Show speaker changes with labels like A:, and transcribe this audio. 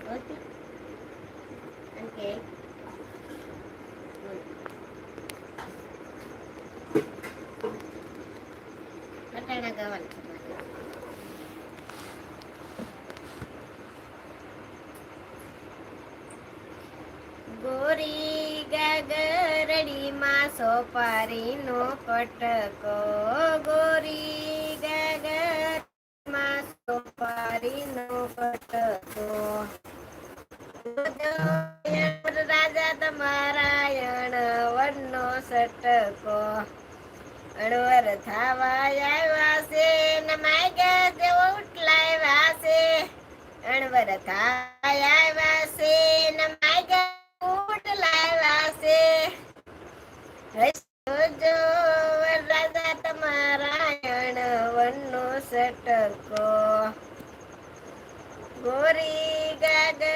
A: Okay okay અટાણા ગાવાનું છે મારે. ગોરી ગાગરડી માં સોપારી નો પટકો ગોરી ગાગર માં સોપારી નો પટકો રાજા તમારાયણ વનનો સટકો અણવર થાવા આવ્યા છે ને માગ્યા જેવો ઉઠલાવ્યા છે અણવર થાવા આવ્યા છે ને માગ્યા ઉઠલાવ્યા છે હસતો જો રાજા તમારાયણ વનનો સટકો ગોરી ગાગર